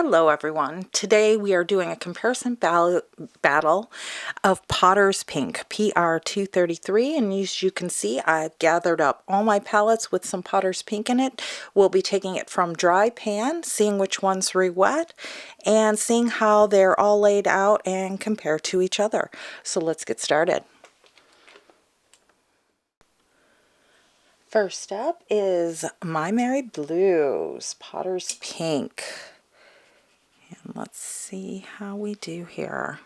Hello everyone. Today we are doing a comparison battle of Potter's Pink, PR233, and as you can see I've gathered up all my palettes with some Potter's Pink in it. We'll be taking it from dry pan, seeing which ones re-wet, and seeing how they're all laid out and compare to each other. So let's get started. First up is My Merry Blues, Potter's Pink. And let's see how we do here.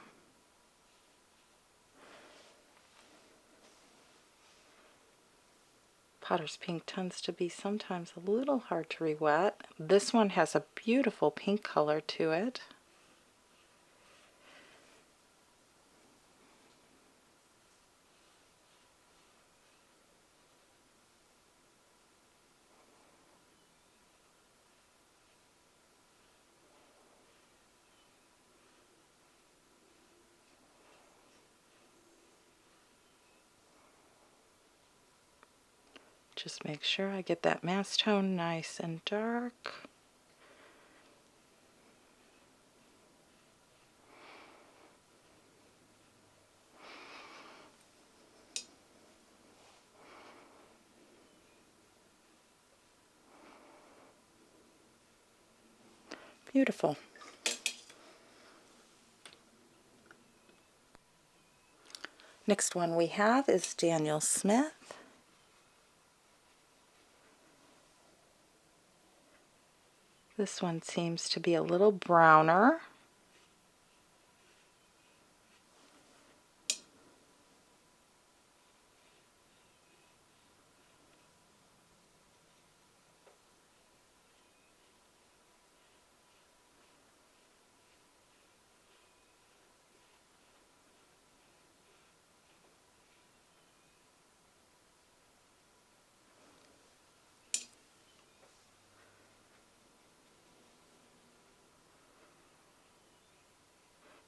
Potter's Pink tends to be sometimes a little hard to re-wet. This one has a beautiful pink color to it. Just make sure I get that mass tone nice and dark. Beautiful. Next one we have is Daniel Smith. This one seems to be a little browner.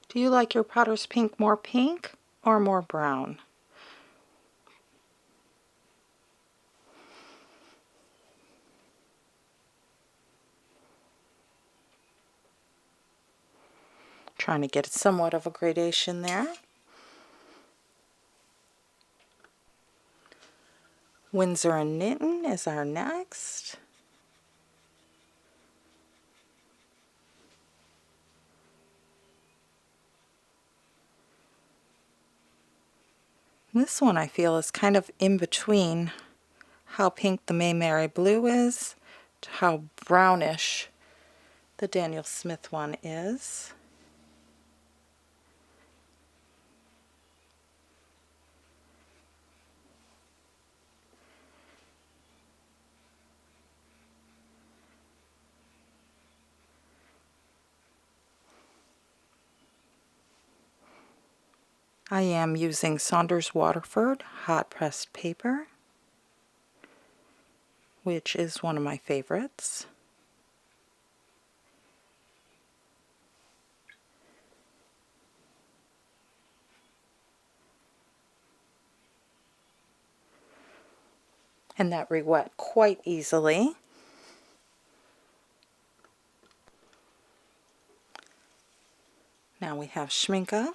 Do you like your Potter's Pink more pink or more brown? Trying to get somewhat of a gradation there. Winsor and Newton is our next. This one I feel is kind of in between how pink the May Mary Blue is to how brownish the Daniel Smith one is. I am using Saunders Waterford hot pressed paper, which is one of my favorites. And that re-wet quite easily. Now we have Schminke.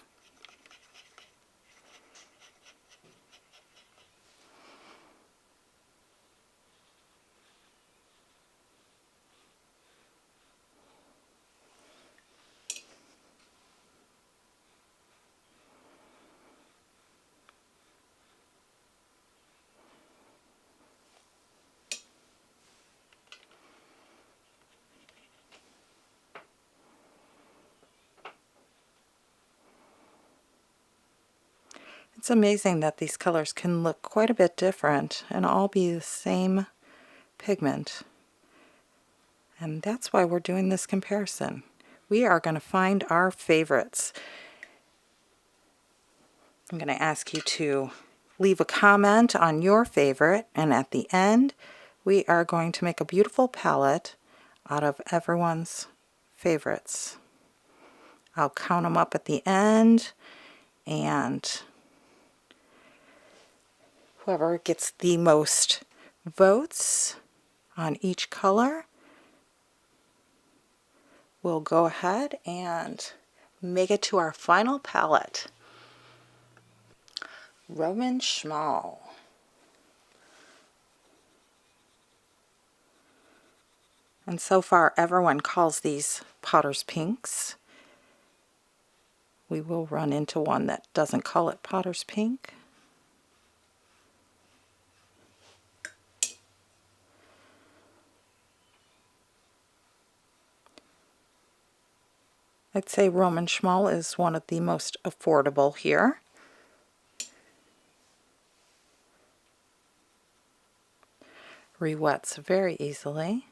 It's amazing that these colors can look quite a bit different and all be the same pigment. And that's why we're doing this comparison. We are going to find our favorites. I'm going to ask you to leave a comment on your favorite, and at the end we are going to make a beautiful palette out of everyone's favorites. I'll count them up at the end, and whoever gets the most votes on each color we'll go ahead and make it to our final palette. Roman Schmal. And so far everyone calls these Potter's Pinks. We will run into one that doesn't call it Potter's Pink. I'd say Roman Schmal is one of the most affordable here. Rewets very easily.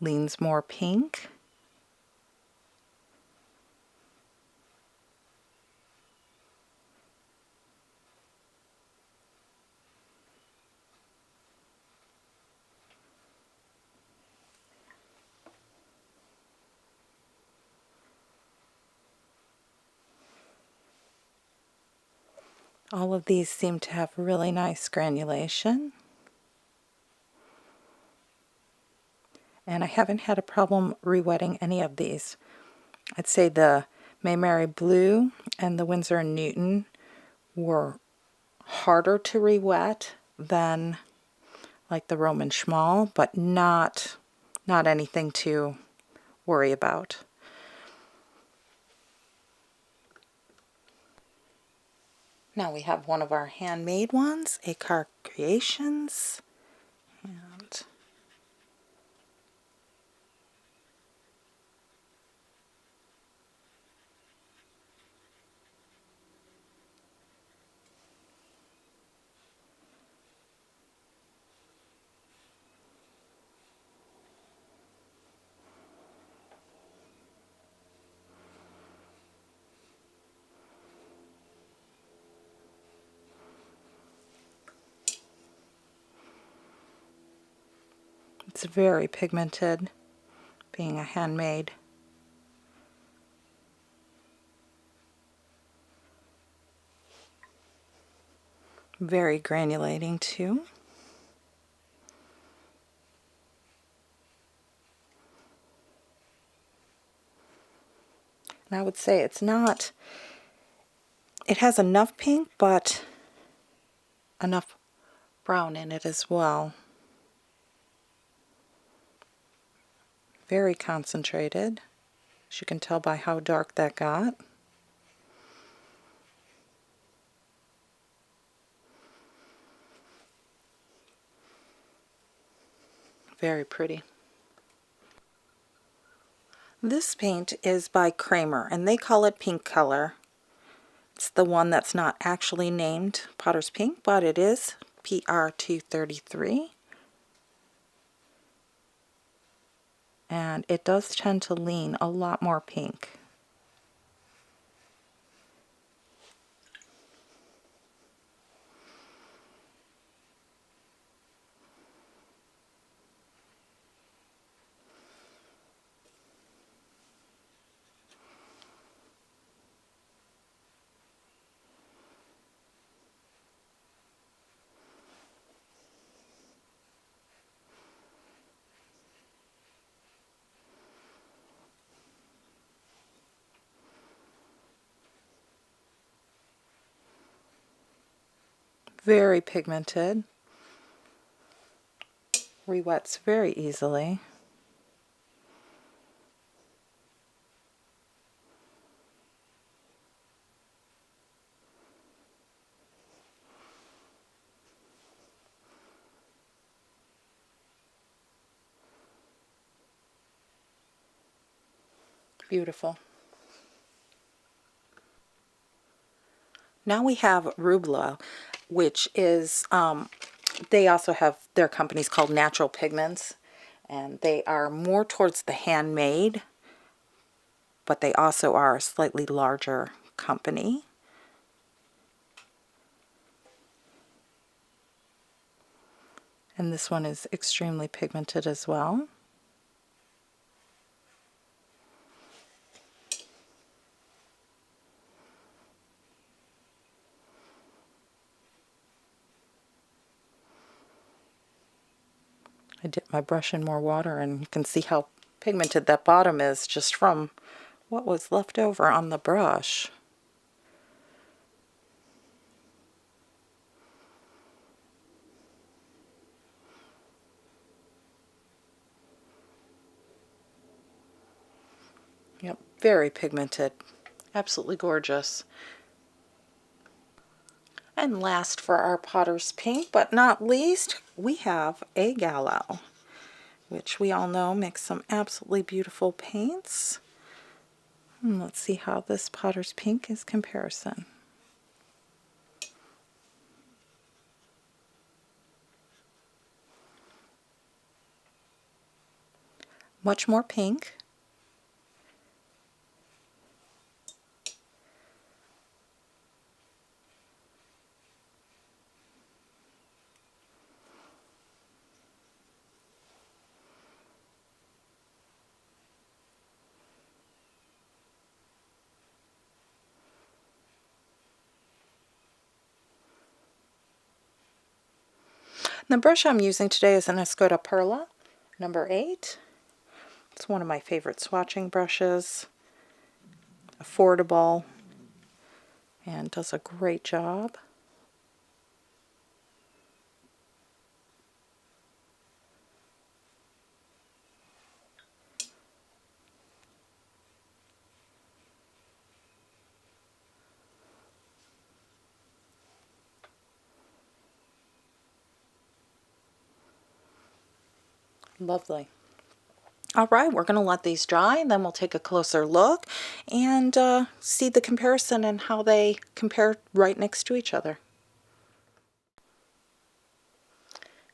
Leans more pink. All of these seem to have really nice granulation. And I haven't had a problem rewetting any of these. I'd say the Mayberry Blue and the Winsor & Newton were harder to rewet than like the Roman Schmal, but not anything to worry about. Now we have one of our handmade ones, Acar Creations, and it's very pigmented, being a handmade. Very granulating too. And I would say it has enough pink, but enough brown in it as well. Very concentrated, as you can tell by how dark that got. Very pretty. This paint is by Kramer, and they call it Pink Color. It's the one that's not actually named Potter's Pink, but it is PR233. And it does tend to lean a lot more pink. Very pigmented. Rewets very easily. Beautiful. Now we have Rubla, which is, they also have their companies called Natural Pigments, and they are more towards the handmade, but they also are a slightly larger company. And this one is extremely pigmented as well. I dip my brush in more water and you can see how pigmented that bottom is just from what was left over on the brush. Yep, very pigmented. Absolutely gorgeous. And last for our Potter's Pink, but not least, we have a Gallo, which we all know makes some absolutely beautiful paints. And let's see how this Potter's Pink is comparison. Much more pink. The brush I'm using today is an Escoda Perla, number 8. It's one of my favorite swatching brushes. Affordable and does a great job. Lovely. All right, we're going to let these dry, and then we'll take a closer look and see the comparison and how they compare right next to each other.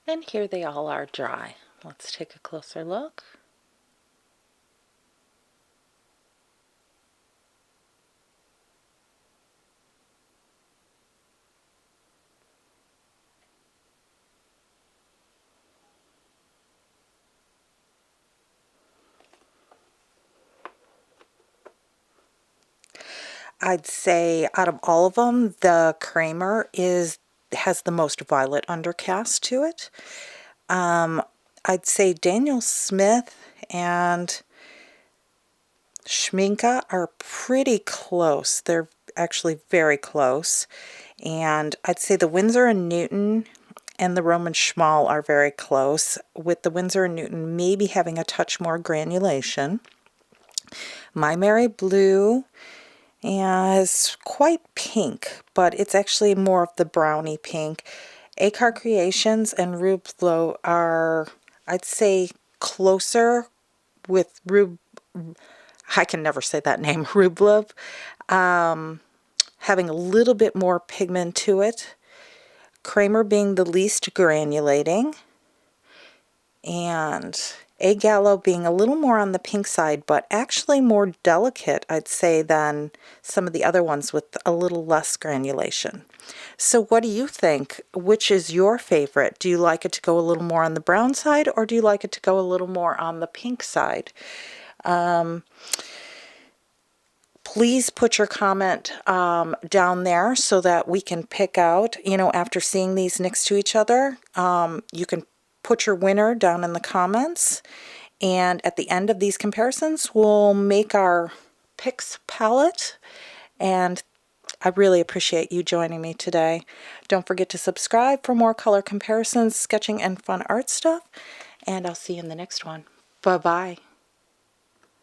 And here they all are dry. Let's take a closer look. I'd say out of all of them, the Kramer has the most violet undercast to it. I'd say Daniel Smith and Schminke are pretty close. They're actually very close. And I'd say the Winsor & Newton and the Roman Schmal are very close, with the Winsor & Newton maybe having a touch more granulation. My Mary Blue is quite pink, but it's actually more of the brownie pink. Acar Creations and Rube Glow are, I'd say, closer, with I can never say that name, Rublev, having a little bit more pigment to it. Kramer being the least granulating, and A Gallo being a little more on the pink side, but actually more delicate, I'd say, than some of the other ones with a little less granulation. So what do you think? Which is your favorite? Do you like it to go a little more on the brown side, or do you like it to go a little more on the pink side? Please put your comment down there so that we can pick out, after seeing these next to each other, you can put your winner down in the comments. And at the end of these comparisons, we'll make our picks palette. And I really appreciate you joining me today. Don't forget to subscribe for more color comparisons, sketching, and fun art stuff. And I'll see you in the next one. Bye-bye.